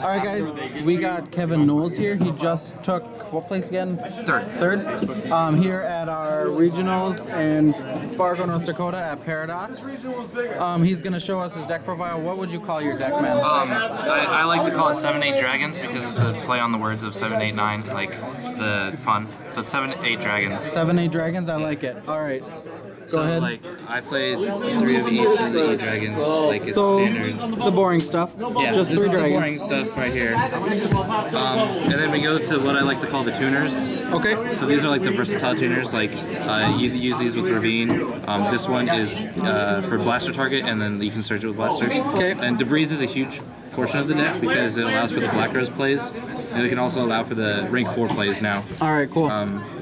All right, guys, we got Kevin Knowles here. He just took what place again? Third. Here at our regionals in Fargo, North Dakota at Paradox. He's gonna show us his deck profile. What would you call your deck, man? I like to call it 7-8 Dragons because it's a play on the words of 7-8-9, like the pun. So it's 7-8 Dragons. 7-8 Dragons. I like it. All right. Go ahead. Like, I played 3 of each of the 8 dragons, like it's standard. The boring stuff. Yeah, just this 3 is dragons. The boring stuff right here. And then we go to what I like to call the tuners. Okay. So these are like the versatile tuners. Like you use these with Ravine. This one is for blaster target, and then you can search it with blaster. Okay. And Debris is a huge portion of the deck because it allows for the Black Rose plays, and it can also allow for the rank 4 plays now. All right, cool.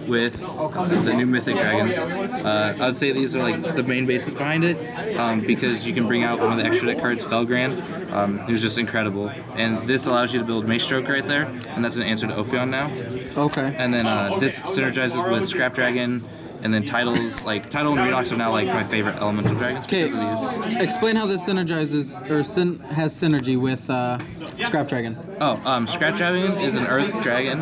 With the new mythic dragons, I would say these are like the main basis behind it, because you can bring out one of the extra deck cards, Felgran, who's just incredible, and this allows you to build Mace Stroke right there, and that's an answer to Ophion now. Okay. And then this synergizes with Scrap Dragon. And then titles, like Tidal and Redox are now like my favorite elemental dragons because of these. Explain how this synergizes or has synergy with Scrap Dragon. Scrap Dragon is an Earth Dragon.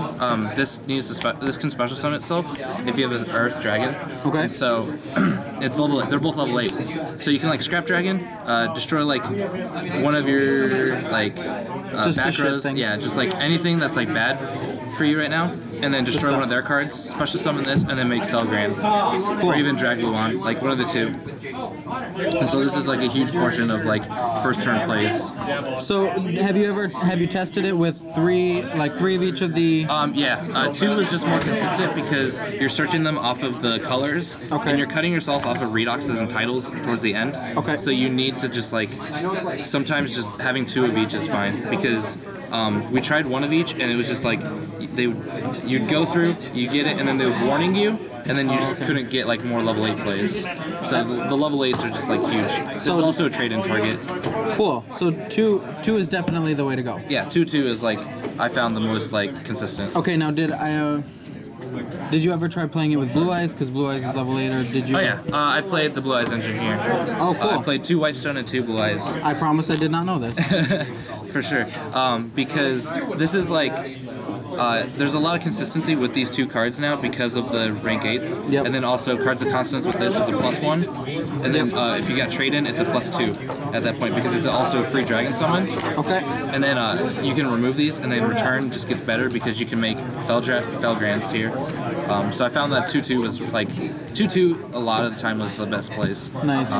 This needs to this can special summon itself if you have an Earth Dragon. Okay. And so it's level. They're both level 8. So you can like Scrap Dragon, destroy like one of your like back rows. Yeah, just like anything that's like bad for you right now, and then destroy one of their cards, special summon this, and then make Felgran. Cool. Or even drag Luan, like one of the two. And so this is like a huge portion of like first turn plays. So have you tested it with 3 of each of the? 2 is just more consistent because you're searching them off of the colors, and you're cutting yourself off of redoxes and titles towards the end. Okay. So you need to just like sometimes just having 2 of each is fine because we tried 1 of each and it was just like you'd go through, you get it, and then they were warning you. And then you just couldn't get like more level 8 plays. So the level 8s are just like huge. So it's also a trade-in target. Cool. So 2 is definitely the way to go. Yeah, 2-2 is like I found the most like consistent. Okay, now did you ever try playing it with Blue Eyes? Because Blue Eyes is level 8, or did you? Oh yeah, I played the Blue Eyes engine here. Oh, cool. I played 2 Whitestone and 2 Blue Eyes. I promise I did not know this. For sure. Because this is like. There's a lot of consistency with these 2 cards now because of the rank 8s. Yep. And then also cards of consonance with this is a +1. And then if you got trade in, it's a +2 at that point because it's also a free dragon summon. Okay. And then you can remove these, and then return just gets better because you can make Felgrans here. So I found that 2-2 was like 2-2 a lot of the time was the best place. Nice.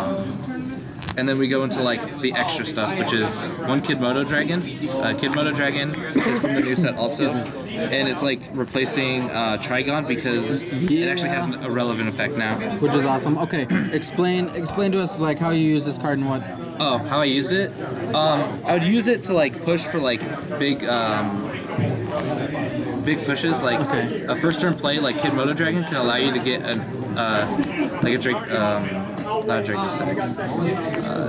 And then we go into like the extra stuff, which is 1 Kidmodo Dragon. Kidmodo Dragon is from the new set also, and it's like replacing Trigon because it actually has a relevant effect now. Which is awesome. Okay, explain to us like how you use this card and what. Oh, how I used it? I would use it to like push for like big pushes. Like a first turn play, like Kidmodo Dragon can allow you to get like a Drake. Not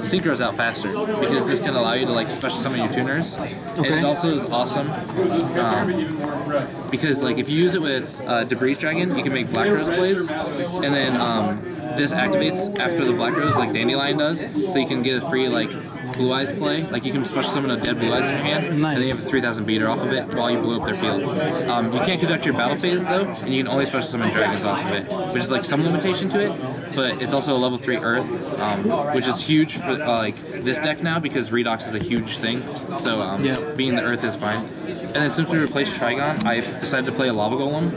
Synchros out faster because this can allow you to like special summon your tuners. And it also is awesome because like if you use it with Debris Dragon, you can make Black Rose plays, and then this activates after the Black Rose like Dandelion does, so you can get a free like Blue Eyes play. Like you can special summon a dead Blue Eyes in your hand, nice. And then you have a 3,000 beater off of it while you blow up their field. You can't conduct your battle phase though, and you can only special summon dragons off of it, which is like some limitation to it. But it's also a level 3 Earth, which is huge for like this deck now because Redox is a huge thing. So being the Earth is fine. And then since we replaced Trigon, I decided to play a Lava Golem.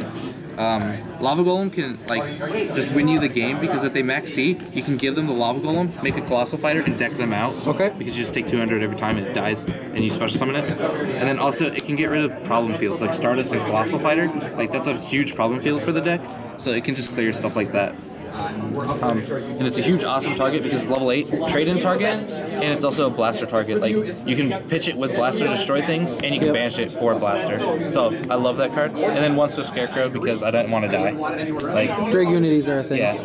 Lava Golem can like just win you the game because if they max C, you can give them the Lava Golem, make a Colossal Fighter, and deck them out. Okay. Because you just take 200 every time it dies, and you special summon it. And then also it can get rid of problem fields like Stardust and Colossal Fighter. Like that's a huge problem field for the deck, so it can just clear stuff like that. And it's a huge awesome target because it's level 8 trade-in target, and it's also a blaster target. Like you can pitch it with blaster to destroy things, and you can banish it for a blaster. So I love that card. And then 1 Swift Scarecrow because I don't want to die. Like Drake Unities are a thing. Yeah.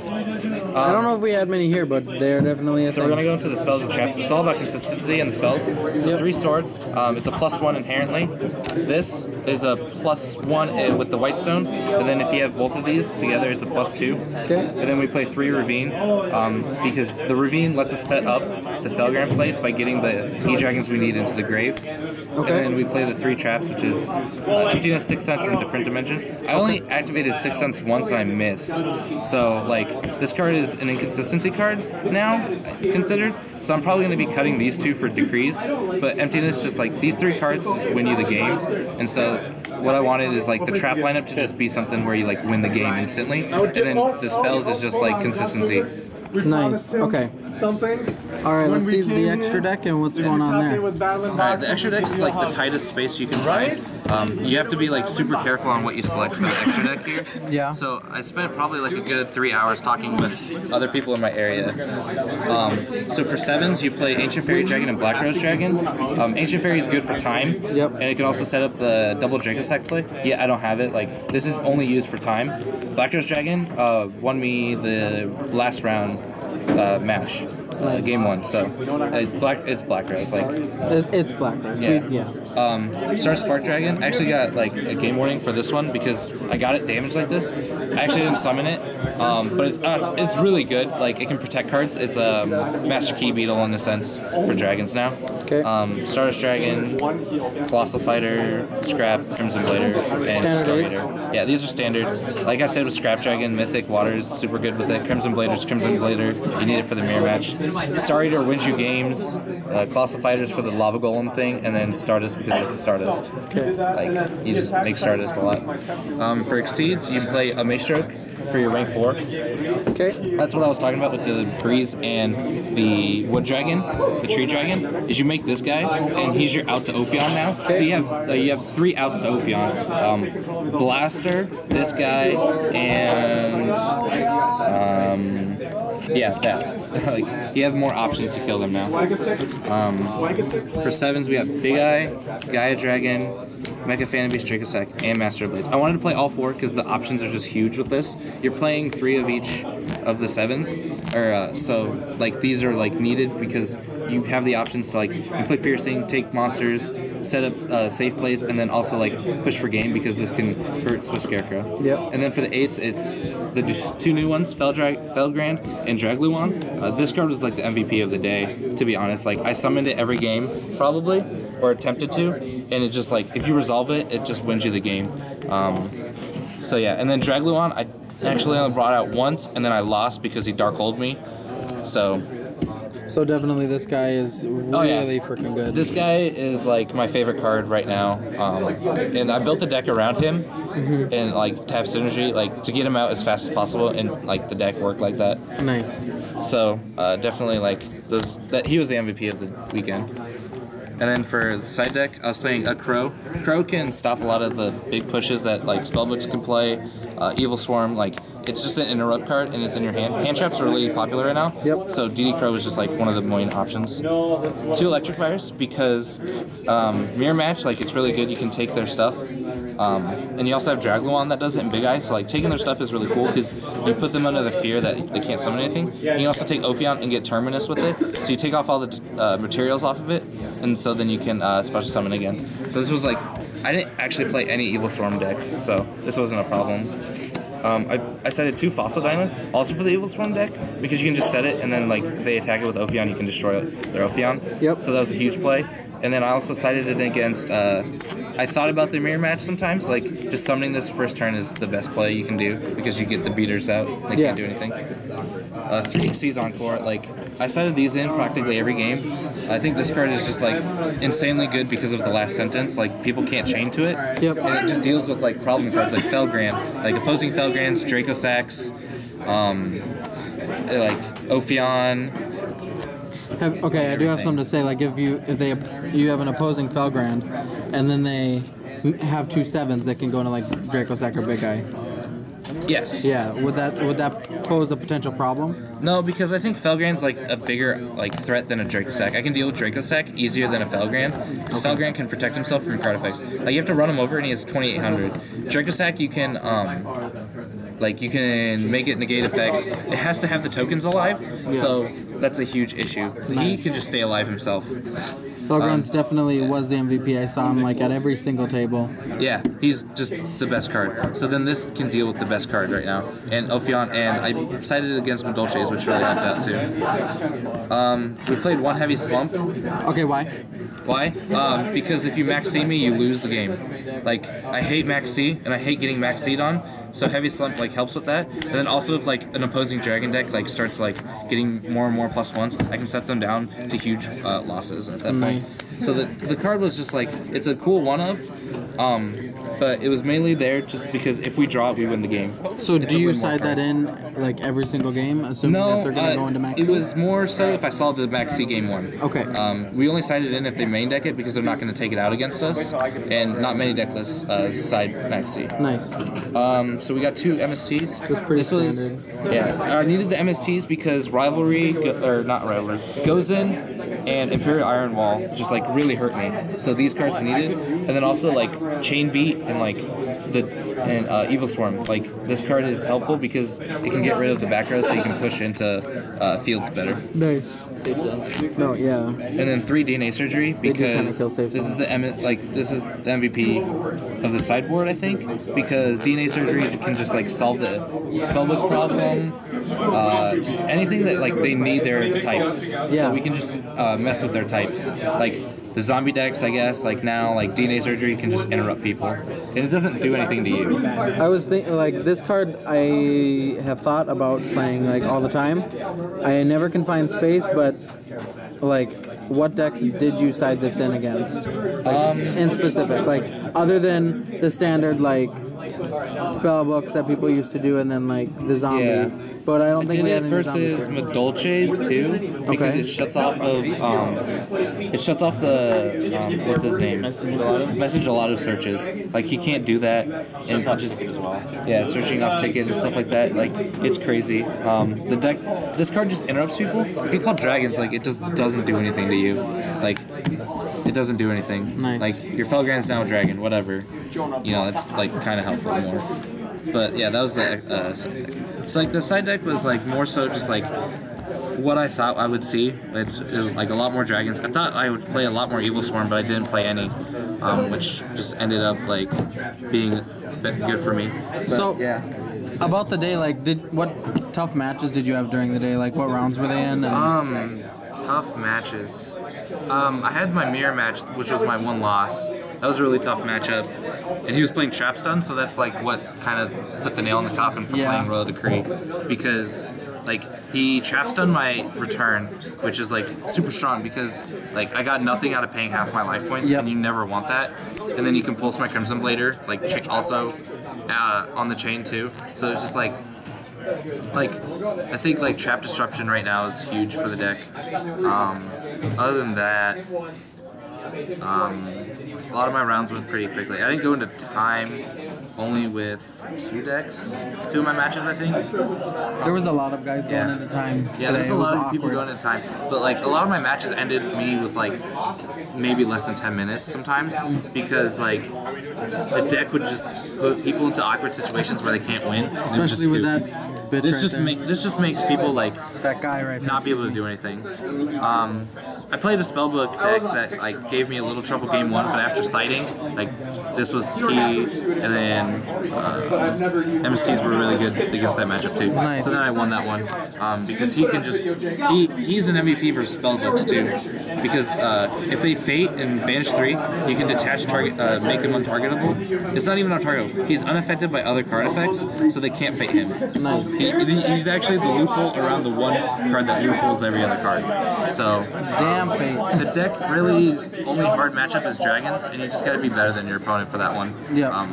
I don't know if we had many here, but they're definitely a thing. So we're gonna go into the spells and traps. It's all about consistency in the spells. So 3 sword. It's a +1 inherently. This is a +1 with the Whitestone, and then if you have both of these together, it's a +2. Okay. And then we play 3 Ravine because the Ravine lets us set up the Felgrand place by getting the E-Dragons we need into the grave. And then we play the 3 traps, which is Emptiness, Sixth Sense, and Different Dimension. I only activated Sixth Sense once and I missed. So, like, this card is an inconsistency card now, it's considered. So I'm probably going to be cutting these 2 for Decrees. But Emptiness, just like, these 3 cards just win you the game. And so what I wanted is like the trap lineup to just be something where you like win the game instantly. And then the spells is just like consistency. Nice. Okay. Alright, let's see the extra deck and what's going on there. Alright, the extra deck is like the tightest space you can play. You have to be like super careful on what you select for the extra deck here. Yeah. So I spent probably like a good 3 hours talking with other people in my area. So for 7s, you play Ancient Fairy Dragon and Black Rose Dragon. Ancient Fairy is good for time. Yep. And it can also set up the double Dragosack play. Yeah, I don't have it. Like, this is only used for time. Black Rose Dragon won me the last round match, game 1. So it's Black Rose. Like, it's Black Rose. Yeah. Star Spark Dragon. I actually got like a game warning for this one because I got it damaged like this. I actually didn't summon it, but it's really good. Like, it can protect cards. It's a Master Key Beetle in a sense for dragons now. Okay. Stardust Dragon, Colossal Fighter, Scrap, Crimson Blader, and Star Eater. Yeah, these are standard. Like I said with Scrap Dragon, Mythic, Water is super good with it. Crimson Blader's Crimson Blader. You need it for the mirror match. Star Eater wins you games. Colossal Fighter's for the Lava Golem thing, and then Stardust because it's a Stardust. Okay. Like, you just make Stardust a lot. For Exceeds, you can play a Maestroke for your rank 4. Okay. That's what I was talking about with the Breeze and the Wood Dragon, the Tree Dragon, is you make this guy, and he's your out to Ophion now. Okay. So you have 3 outs to Ophion. Blaster, this guy, and yeah, that. Like, you have more options to kill them now. For 7s, we have Big Eye, Gaia Dragon, Mecha Phantom Beast, Dracosack, and Master of Blades. I wanted to play all 4 because the options are just huge with this. You're playing 3 of each of the 7s, or so like these are like needed because you have the options to like inflict piercing, take monsters, set up safe plays, and then also like push for game because this can hurt Swift Scarecrow. Yep. And then for the 8s, it's the 2 new ones, Felgrand and Dragluon. This card was like the MVP of the day, to be honest. Like, I summoned it every game, probably, or attempted to, and it just like, if you resolve it, it just wins you the game. So yeah, and then Dragluon, I actually only brought out once, and then I lost because he Dark-Holed me. So definitely this guy is really freaking good. This guy is like my favorite card right now, and I built a deck around him, and like to have synergy, like to get him out as fast as possible, and like the deck work like that. Nice. So definitely like he was the MVP of the weekend. And then for the side deck, I was playing a Crow. Crow can stop a lot of the big pushes that like spellbooks can play. Evil Swarm, like, it's just an interrupt card and it's in your hand. Hand traps are really popular right now. Yep. So DD Crow is just like one of the main options. 2 Electric Virus because mirror match, like, it's really good. You can take their stuff. And you also have Dragluon that does it in Big Eye. So like taking their stuff is really cool because you put them under the fear that they can't summon anything. And you also take Ophion and get Terminus with it. So you take off all the materials off of it. And so then you can special summon again. So this was like, I didn't actually play any Evil Swarm decks, so this wasn't a problem. I set it 2 Fossil Diamond, also for the Evil Swarm deck, because you can just set it and then like they attack it with Ophion, you can destroy their Ophion. Yep. So that was a huge play. And then I also sided it against, I thought about the mirror match sometimes, like just summoning this first turn is the best play you can do because you get the beaters out, they can't do anything. 3 Xyz Encore, like I sided these in practically every game. I think this card is just like insanely good because of the last sentence, like people can't chain to it. Yep. And it just deals with like problem cards like Felgrand, like opposing Felgrands, Dracosacks, like Ophion. I do have something to say. Like, if you have an opposing Felgrand, and then they have 2 7s that can go into like Dracosack or Big Eye. Yes. Yeah. Would that pose a potential problem? No, because I think Felgrand's like a bigger like threat than a Dracosack. I can deal with Dracosack easier than a Felgrand. Because Felgrand can protect himself from card effects. Like, you have to run him over and he has 2,800. Dracosack, you can you can make it negate effects. It has to have the tokens alive, so that's a huge issue. He can just stay alive himself. Logrand's definitely was the MVP. I saw him like at every single table. Yeah, he's just the best card. So then this can deal with the best card right now. And Ophion, and I sided against Madolches, which really helped out too. We played one heavy slump. Okay, why? Why? Because if you max C me, you lose the game. Like, I hate max C, and I hate getting max C'd on. So heavy slump like helps with that, and then also if like an opposing dragon deck like starts like getting more and more +1s, I can set them down to huge losses at that point. So the card was just like, it's a cool one of, but it was mainly there just because if we draw it, we win the game. So do you side that in like every single game, assuming that they're going to go into max it C? was more so if I saw the max C game one. Okay. We only sided in if they main deck it because they're not going to take it out against us, and not many deck lists side max C. Nice. So we got 2 MSTs. That's pretty standard. Yeah, I needed the MSTs because Goes In and Imperial Iron Wall just like really hurt me. So these cards needed, and then also like Chain Beat and like Evil Swarm. Like this card is helpful because it can get rid of the back row, so you can push into fields better. Nice. No, yeah. And then 3 DNA Surgery because this is the MVP of the sideboard, I think, because DNA Surgery can just like solve the spellbook problem, just anything that like they need their types. Yeah. So we can just mess with their types. Like the zombie decks, I guess, like now, like DNA Surgery can just interrupt people, and it doesn't do anything to you. I was thinking, like, this card I have thought about playing, like, all the time. I never can find space, but, like, what decks did you side this in against? Like, in specific, like, other than the standard, like, spell books that people used to do, and then, like, the zombies. Yeah. But I don't think we had any versus Madolches too, because it shuts off of the what's his name? Message a lot of searches. Like he can't do that, and just searching off ticket and stuff like that. Like it's crazy. The deck, this card just interrupts people. If you call dragons, like it just doesn't do anything to you. Like it doesn't do anything. Nice. Like your Felgrand's now a dragon, whatever. You know, it's like kind of helpful more. But yeah, that was the side deck. So like the side deck was like more so just like what I thought I would see. It was like a lot more dragons. I thought I would play a lot more Evil Swarm, but I didn't play any, which just ended up like being good for me. But, So yeah. About the day, like, what tough matches did you have during the day? Like, what rounds were they in? And... Tough matches. I had my mirror match, which was my one loss. That was a really tough matchup. And he was playing Trap Stun, so that's like what kind of put the nail in the coffin for playing Royal Decree. Because like he Trap Stunned my return, which is like super strong because like I got nothing out of paying half my life points, and you never want that. And then you can pulse my Crimson Blader, like also on the chain too. So it's just like I think like Trap Disruption right now is huge for the deck. Other than that, a lot of my rounds went pretty quickly. I didn't go into time, only with 2 decks. 2 of my matches, I think. There was a lot of guys going into time. Yeah, there's a lot of people going into time. But like a lot of my matches ended me with like maybe less than 10 minutes sometimes, because like the deck would just put people into awkward situations where they can't win. Especially with that bitch this just makes people like that guy right not be able to do anything. I played a spellbook deck that like gave me a little trouble game 1, but after sighting, like this was key, and then MSTs were really good against that matchup too. Nice. So then I won that one because he can just he's an MVP versus spellbooks too, because if they fate and banish 3, you can detach target, make him untargetable. It's not even untargetable. He's unaffected by other card effects, so they can't fate him. Nice. He's actually the loophole around the one card that loopholes every other card. So damn fate. the deck really's only hard matchup is dragons, and you just gotta be better than your opponent for that one. Yeah.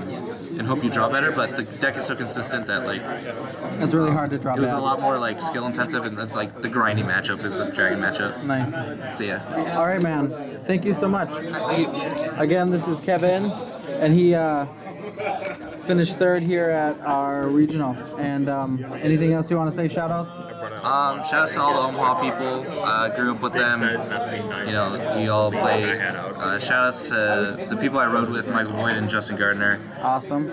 And hope you draw better, but the deck is so consistent that like it's really hard to draw. It was a lot more like skill intensive, and that's like the grindy matchup is the dragon matchup. Nice. So yeah. All right, man. Thank you so much. Again, this is Kevin, and he finished 3rd here at our regional. And anything else you want to say? Shout outs? Shout out to all the Omaha people. Grew up with them. You know, we all played. Shout outs to the people I rode with, Michael Boyd and Justin Gardner. Awesome.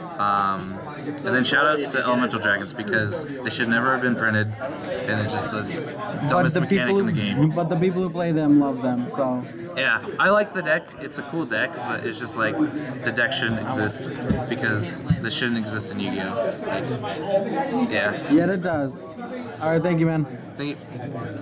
And then shoutouts to Elemental Dragons because they should never have been printed, and it's just the dumbest mechanic in the game. But the people who play them love them, so. Yeah, I like the deck. It's a cool deck, but it's just like the deck shouldn't exist because this shouldn't exist in Yu-Gi-Oh. Like, yeah. Yeah, it does. All right, thank you, man. Thank you.